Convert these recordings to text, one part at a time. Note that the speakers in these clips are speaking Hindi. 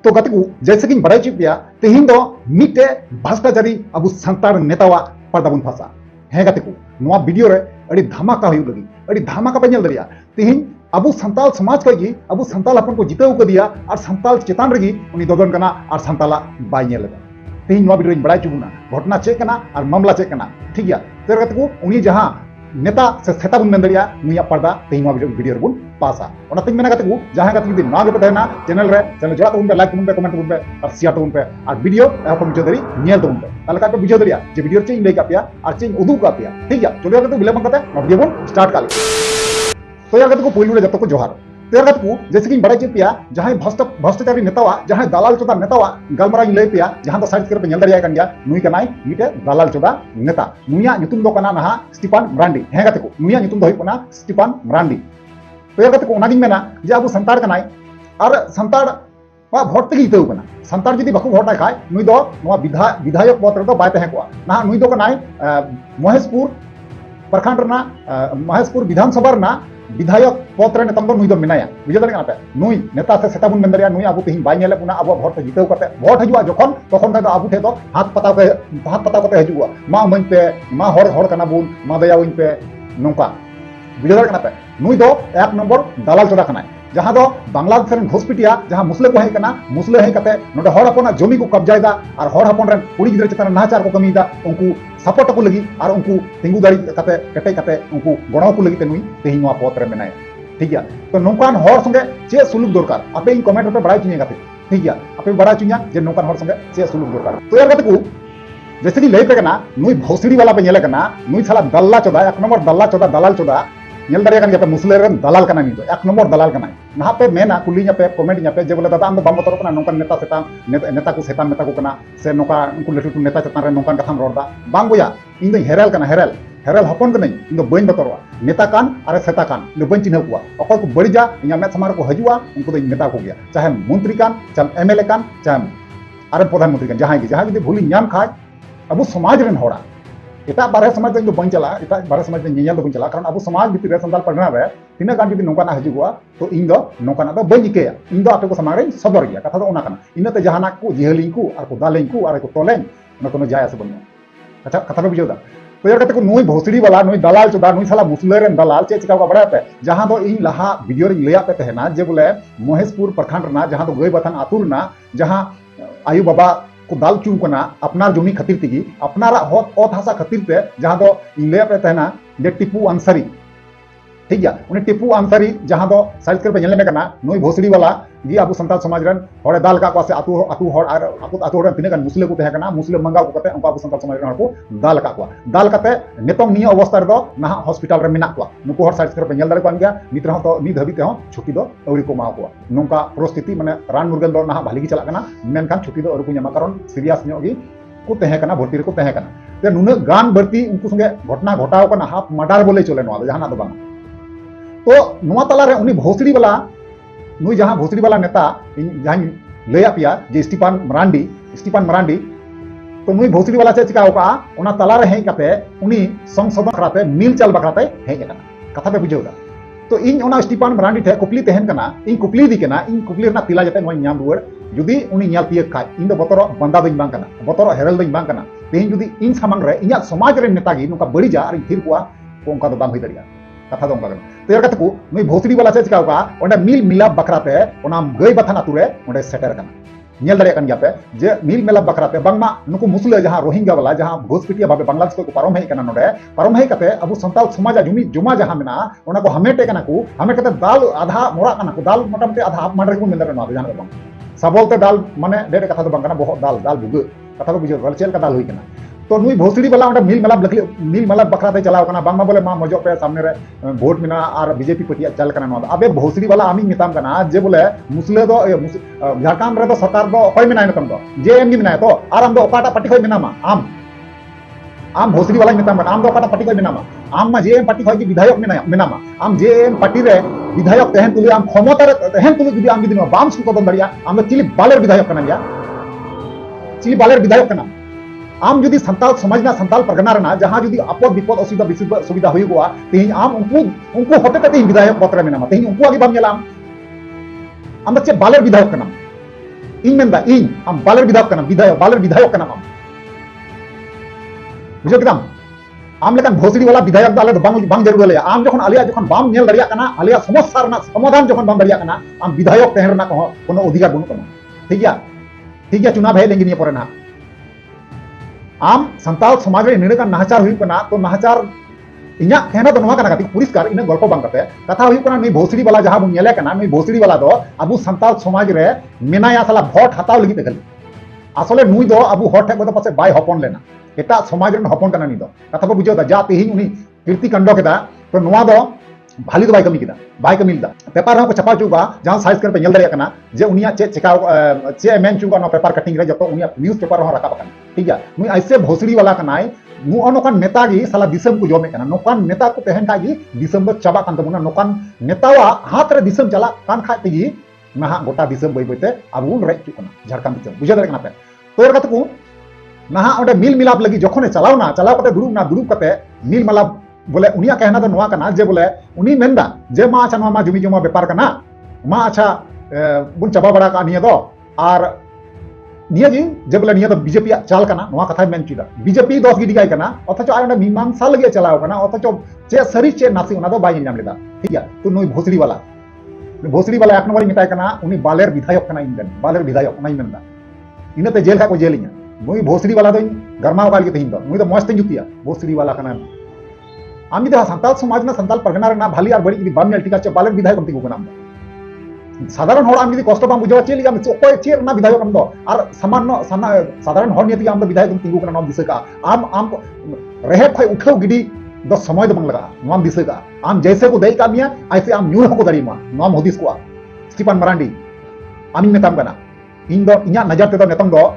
तो गति को जैसे कि बड़ाई चुप तेहन दो मिटे भ्रष्टाचारी अब संतार नेतावा पर्दा बन फंसा है गति को नवा वीडियो रे अड़ी धमाका हुई लगी अड़ी धमाका पे नल तेहन अब संताल समाज कई अब संताल अपन को जिताव कर दिया और संताल चेतान रही उनी ददन कना और संताला बाय नेल तेहन नवा वीडियो बड़ाई चुबुना घटना चेक कना और मामला चेक कना ठीक गया तो गति को उनी जहां नेता से सेता बन मेन नुया पर्दा तेहन वीडियो रे बन पासा ओनाते मेना गति को जहां गति जुदी ना गपे तहना चैनल जोड़ा तबन पे लाइक तबन पे कमेंट तबन पे और शेयर तबन पे और वीडियो एप मुझे दरी नेल तबन पे ताले का पे बुझे दरिया जे वीडियो चेन लई का पिया और चेन उदू का पिया ठीक गया चलो गति विलंब करते वीडियो बन स्टार्ट कर तो यार गति को पहिलू रे जत को जोहार तो यार गति को जैसे कि बड़ा चेप पिया जहां भ्रष्टाचारी नेतावा जहां दलाल चोदा नेतावा गलमरा लई पिया जहां तो साइड कर पे नेल दरिया कन गया नुई कनाई मिटे दलाल चोदा नेता नुया ᱧᱩᱛᱩᱢ ᱫᱚ ᱠᱟᱱᱟ ᱱᱟᱦᱟ स्टीफान मरांडी है गति को नुया ᱧᱩᱛᱩᱢ ᱫᱚ ᱦᱩᱭᱩᱜ ᱠᱟᱱᱟ स्टीफान मरांडी तो यार गति को उनागिन मेना जे अब संतार कनाई और संतार भोट तक जिताव कना संतार जदि बाको भोट खाय नुई दो नवा विधायक पद रे दो बाय तहे कोआ ना नुई दो कनाई महेशपुर प्रखंड रना महेशपुर विधानसभा रना विधायक पद रे नितम दो नुई दो मेनाया बुझे दाड़े पे नुई नेता से सेता बन मेन दाड़िया नुई अब तेहिन बाय नेले पुना अब भोट ते जिताव करते भोट हजुआ जखन तखन ता अब ठे दो हाथ पताव कते हजुआ मा मन पे मा हर कना बुन मा दया वइन पे नोंका बुझे दाड़े पे नुई दो एक नंबर दलाल चोदा कना जहां दो बांग्लादेश रन घोषपिटिया जहां मुस्ले को हेकना मुस्ले हे कते नोडे हर अपना जमी को कब्जायदा और हर अपन रन कुड़ी गिदर चतन नाचार को कमीदा उनको सपोर्ट को लगी और उनको तिंगु दाड़ी कते केटे कते उनको गणो को लगी ते नुई तेहिन वा पत्र मेनाय ठीक गया तो नोकान हर संगे चे सुलुक दरकार आपे इन कमेंट पे बड़ाई चुनिया कते ठीक गया आपे बड़ा चुनिया जे नोकान हर संगे चे सुलुक दरकार तो यार कते को जैसे कि लई पे कना नुई भोसड़ी वाला पे नेले कना नुई साला दल्ला चोदा एक नंबर दल्ला चोदा दलाल चोदा नेल दाड़िया कन गया मुस्ले रन दलाल कना नी एक नंबर दलाल कना ना पे मेना कुली पे कमेंट पे जे बोले दादा आम बाम बतर कना नोकान नेता सेता नेता को सेता मेता को कना से नोका उनको लटू नेता चतान रे नोकान कथाम रोडदा बांग बोया इन दो हेरेल कना हेरेल हपन कने इन दो बइन बतरवा नेता कान और सेता कान इन बइन चिन्ह कुआ अकल को बड़िजा इन मे समार को हजुआ उनको दो नेता को गया चाहे मंत्री कान चाहे एमएलए कान चाहे आर प्रधानमंत्री कान जहां जदि भूली नाम खाय अब समाज रन होड़ा एटा बारे समाज दो बन चला एटा बारे समाज दो नियल दो बन चला कारण अब समाज भितर रे संताल परगना रे तिना गान जदि नोकाना हजुआ तो इन दो नोकाना दो बन इकेया इन दो आपे को समाज रे सदर गया कथा दो ओना कना इनते जहाना को जिहलिं को आर को दालें को आर को तोलें न कोनो जाय आसे बन अच्छा कथा पे बुझौदा तो यार कते को नुई भोसड़ी वाला नुई दलाल चोदा नुई साला मुस्ले रे दलाल चे चिका बड़ा पे जहां दो इन लहा वीडियो रे लेया पे तहना जे बोले महेशपुर प्रखंड ना जहां दो गई बथान आतुर ना जहां आयु बाबा को दाल चूम कना अपनार जमी खातिर तिगी अपनार ओत हासा खातिर ते जहां दो ले पे तहना जे टिपू अंसारी ठीक गया उनी टिपू अंसारी जहां दो साइड कर पे नेले में कना नुई भोसड़ी वाला गी अब संताल समाज रन होड़े दाल का से आतु होड़ आर आतु रन तिने कन मुस्ले को तहे कना मुस्ले मंगाव को कते उनका संताल समाज रन को दाल कते नेतम निय अवस्था रे दो ना हॉस्पिटल रे मिना को नुको हर साइड कर पे नेल दारे को गया नित रह तो नित हबी ते हो छुट्टी दो अवरी को मा को नोंका परिस्थिति माने रान मुर्गन दो ना भाली की चला कना मेन खान छुट्टी दो अवरी को न्यामा कारण सीरियस न्यो गी को तहे कना भर्ती रे को तहे कना ते नुने गान भर्ती उनको संगे घटना घटाव कना हाफ मर्डर बोले चले नो जहां ना दो बांग तो नुआ तला रे उनी भोसड़ी वाला नुई जहां भोसड़ी वाला नेता जहां लैया पिया जे स्टीफान मरांडी तो नुई भोसड़ी वाला चिका ओका ओना तला रे हेई कते उनी संशोधन कराते मिल चाल बकराते हेई कना कथा पे बुझौदा तो इन ओना स्टीफान मरांडी ठे कुपली तहन कना इन कुपली दी कना इन कुपली रना तिला जते नोय ᱧᱟᱢ रुवाड़ जुदी उनी ᱧᱮᱞ तियक खाय इन दो बतर बंदा दई बांग कना बतर हेरल दई बांग कना तेहिन जुदी इन सामांग रे इnya समाज रे नेता गी नुका बड़ी जा और थिर कुआ को उनका तो बांग होई दरिया कथा दो उनका तो यार कते को नुई भोसड़ी वाला से चिका ओका ओंडे मिल मिलाप बकराते ओना गई बथान आतु रे ओंडे सेटर कना नेल दाड़े कन गया पे जे मिल मिलाप बकराते बांगमा नुको मुस्ले जहां रोहिंग्या वाला जहां घोषपिटिया भाबे बांग्लादेश को पारम हेई कना नोडे पारम हेई कते अब संताल समाज जुमी जुमा जहां मेना ओना को हमेटे कना को हमेटे दाल आधा मोरा कना को दाल मोटामोटी आधा हाफ मांडरे को मिलदर नो जहां बांग सबलते दाल माने डेडे कथा दो बांगना बहुत दाल बुग कथा को बुझो चेल का दाल हुई कना तो नुई भोसड़ी वाला मिल मेला बकराते चलाव कना बांगमा बोले मा मजो पे सामने रे वोट मिना और बीजेपी पटिया चल कना नो अबे भोसड़ी वाला आमी मिताम कना जे बोले मुस्ले दो झारखंड रे दो सरकार दो अकय मिनाय नतम दो जे एम गी मिनाय तो आर आम दो ओकाटा पार्टी खय मिनामा आम भोसड़ी वाला मिताम कना आम दो ओकाटा पार्टी खय मिनामा आम मा जे एम पार्टी खय गी विधायक मिनामा आम जे एम पार्टी रे विधायक तहन तुली आम क्षमता रे तहन तुली जुदी आम गी बाम सुको दन दरिया आम चिली बालेर विधायक कना या चिली बालेर विधायक कना आम जुदी संताल समाज ना संताल परगना रना जहां जुदी आपद विपद असुविधा सुविधा हुई गोआ तेहिन आम उनको होते तेहिन विधायक पत्र में नामा तेहिन उनको आगे बाम नेला आम चे बालेर विधायक कना इन मेनदा इन आम बालेर विधायक कना विधायक बालेर विधायक कना आम बुझो किदाम आम लेकिन भोसड़ी वाला विधायक दा आले दो बांग जरूर ले आम जखन आलिया जखन बाम नेल दरिया कना आलिया समस्या रना समाधान जखन बाम दरिया कना आम विधायक तहन रना कोनो अधिकार बनु कना ठीक गया चुनाव है लेंगे निये परे ना आम संताल समाज रे निरे का नाहचार हुई कना तो नाहचार इन्या कहना तो नवा कना कति पुरस्कार इन गल्प बांग कते कथा हुई कना नई भोसड़ी वाला जहां बुन नेले कना नई भोसड़ी वाला दो अबु संताल समाज रे मेनाया साला भोट हताव लगी तकल आसले नुई दो अबु हॉट ठेक बतो पासे बाय हपन लेना एटा समाज रे हपन कना नी दो कथा को बुझो दा जा तेहिन उनी कीर्ति कांड केदा तो नवा दो भाली तो बाय कमी केदा बाय कमी दा पेपर रे को छपा चुका जहां साइज कर पे नेल दरिया कना जे उनिया चे चेका चे मेन चुका नो पेपर कटिंग रे जतो उनिया न्यूज़ पेपर हो रखा बकन ठीक है नुई ऐसे भोसड़ी वाला कनाय नु नोकान नेता गी साला दिसम को जोमे कना नोकान नेता को तहन कागी दिसम द चाबा कान तबुना नोकान नेतावा हाथ रे दिसम चला कान खाय तेगी नहा गोटा दिसम बय बयते अबुन रे चुकना झारखंड दिसम बुझे दरे कना पे तो एर कतकु नहा ओडे मिल मिलाप लगी जखने चलावना चलाव कते दुरुब कते मिल मिलाप बोले उनिया कहना तो नवा कना जे बोले उनी मेंदा जे मा अच्छा नवा मा जुमी जुमा व्यापार कना मा अच्छा बुन चाबा बड़ा का निया दो आर निया जी जे बोले निया तो बीजेपी चाल कना नवा कथा मेन चुदा बीजेपी 10 गिडी गाय कना अथच आय मीमांसा लगे चलाव कना अथच चे सरी चे नासी उना दो बाय नाम लेदा ठीक है तो नई भोसड़ी वाला एक नंबर मिटाय कना उनी बालेर विधायक कना इंदन बालेर विधायक उना मेंदा इनते जेल का को जेलिया नई भोसड़ी वाला दो गरमाव काल के तेहिन दो नई तो मस्त जुतिया भोसड़ी वाला कना आमी दो संताल समाज ना संताल परगना ना भाली और बड़ी बाम नेल टिका चे बालेर विधायक हमती को नाम साधारण हर आम कष्ट बाम बुझा चे लिया अकय चे ना विधायक हम दो और सामान्य साधारण हर नियति आम विधायक तिंगु कना नाम दिसे का आम रहे खय उठाव गिडी दो समय दो लगा नाम दिसे का आम जैसे को दई कामिया ऐसे आम न्यूर को दरी मा नाम होदिस को स्टीफन मरांडी आमी मेताम कना इन दो इnya नजर ते दो नेतम दो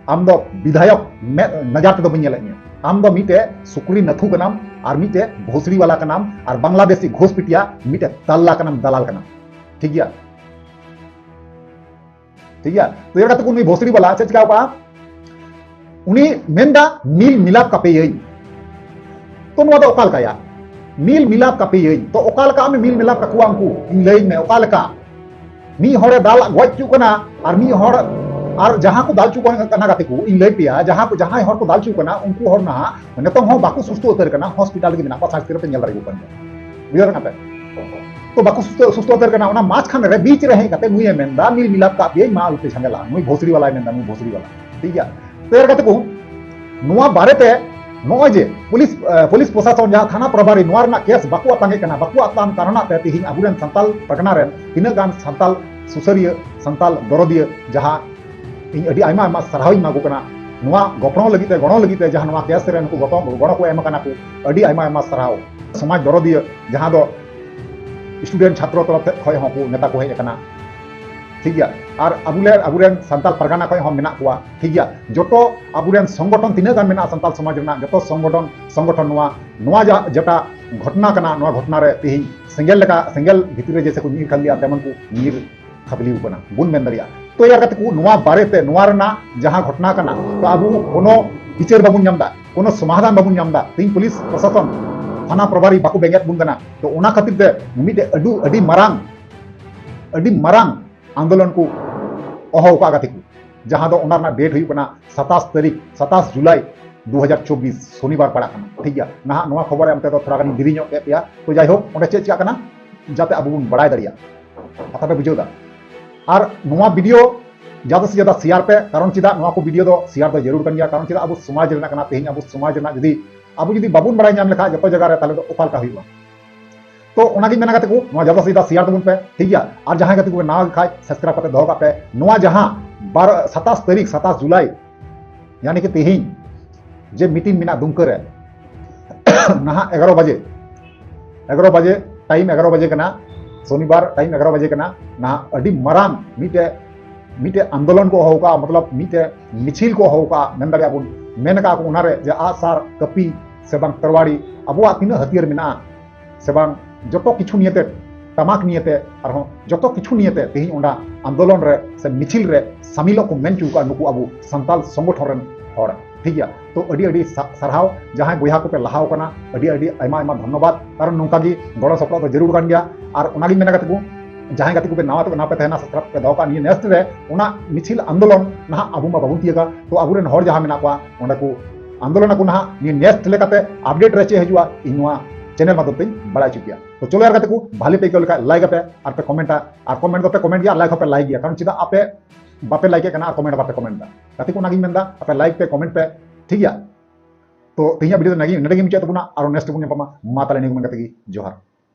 आम दो विधायक नजर ते दो बन नेला आम दो मिटे सुकुरी नथु का नाम और मिटे भोसड़ी वाला का नाम और बांग्लादेशी घोष पिटिया मिटे तल्ला का नाम दलाल का नाम ठीक है तो ये कते को भोसड़ी वाला चे चिका उनी मेंदा मिल मिलाप का पे तो नवा दो ओकाल का या मिल मिलाप का पे तो ओकाल का मिल मिलाप का कुआ को इन लई में ओकाल का मी हरे दाल गज चुकना और मी हर और जहां को दाल चुकना गाते को इन लई पिया जहां को जहां हर को दाल चुकना उनको हर ना नेतम हो बाकु सुस्तो उतर कना हॉस्पिटल के बिना को साइज पे नेल रही को बुझर ना पे तो बाकु सुस्तो उतर कना ओना माछ खान रे बीच रहे कते मुए मेंदा मिल मिलाप का पे मा उते झंगला मुई भोसड़ी वाला मेंदा मुई भोसड़ी वाला ठीक है तो एर कते को नुआ बारेते नोय जे पुलिस प्रशासन जहां थाना प्रभारी नुआ रना केस बाकु तांगे कना बाकु तान कारणा ते तिहिन अबुरेन संताल परगना रे तिना गान संताल सुसरिय संताल दरदिय जहां इन अडी आयमा आयमा सरहाव मागो कना नुआ गपणो लगीते गणो लगीते जहां नुआ केस रे नको गणो को एम कना को अडी आयमा आयमा सरहाव समाज दरदिय जहां दो स्टूडेंट छात्र तरफ खय हो को नेता को हे कना ठीक है और अबुरेन संताल परगना खय हम मेना कोआ ठीक है जतो अबुरेन संगठन तिना गान मेना संताल समाज रेना जतो संगठन नुआ जटा घटना कना नुआ घटना रे तिहिन सेंगेल भितर जैसे को नीर खालिया तेमन को नीर खबली उपना बुन मेन दरिया तो यार कते को नुआ बारेते नुआ रना जहां घटना कना तो अबु कोनो विचार बाबुन नामदा कोनो समाधान बाबुन नामदा तीन पुलिस प्रशासन थाना प्रभारी बाकु बेंगेत बुन कना तो ओना खातिर ते मिटे अडी मरांग आंदोलन को अहो का गाते को जहां दो ओना डेट हुई कना 27 जुलाई 2024 शनिवार पड़ा कना ठीक है ना नवा खबर एमते तो थोड़ा गनी दिरी ᱧᱚᱜ पे तो जाय हो ओंडे चे चिका कना जाते अबु बुन बड़ाय दरिया कथा पे बुझोदा और नवा वीडियो ज्यादा से ज्यादा शेयर पे कारण चिदा नवा को वीडियो दो शेयर दो जरूर कर कारण चिदा अब समाज रेना कना तेहिन अब समाज रेना जदी अब जदी बाबुन बड़ाय नाम लेखा जतो जगह रे ताले तो ओकाल का हुआ तो ओनागी मेना गाते को नवा ज्यादा से ज्यादा शेयर दबुन पे ठीक है और जहां गाते को ना खाय सब्सक्राइब करते दो पे नवा जहां 27 जुलाई यानी कि तेहिन जे मीटिंग मिना दुमकर है नहा 11 बजे टाइम 11 बजे कना शनिवार टाइम 11 बजे कना ना अडी मरान मीटे आंदोलन को होगा मतलब मीटे मिछिल को होगा मेन दरिया बुन मेन का को उनारे जे आसार कपी से बांग तरवाड़ी अबुआ तीन हथियार मिना से बांग जतो किछु नियते तमाक नियते और जतो किछु नियते तेहिन ओंडा आंदोलन रे से मिछिल रे शामिलो को मेन चुका नुकु अबु संताल संगठन रन हर ठीक है तो अडी सरहाव जहां बुया को पे लहाव कना अडी आयमा धन्यवाद कारण नोंका गी गड़ो सपड़ा तो जरूर कान गया और ओनागी मेना कते को जहां गति को नावा पे तहना सब्सक्राइब पे दो का नेक्स्ट रे उना मिছিল आंदोलन ना अबू मा बाबू तियगा तो अबुरेन हर जहां मेना को ओंडा को आंदोलन को ना नेक्स्ट लेकाते अपडेट रे चे हजुआ इनवा चैनल माध्यम ते बड़ा चुकिया तो चलो यार गति को भाले पे लेका लाइक पे और पे कमेंट पे कमेंट गया लाइक पे लाइक गया कारण चिदा आपे बापे लाइक करना कमेंट बापे कमेंट दा गति को नागी मेंदा आपे लाइक पे कमेंट पे ठीक गया तो तीन वीडियो नगी नडगी मुचा तबुना और नेक्स्ट बुन पमा माता लेने को मन गति जोहार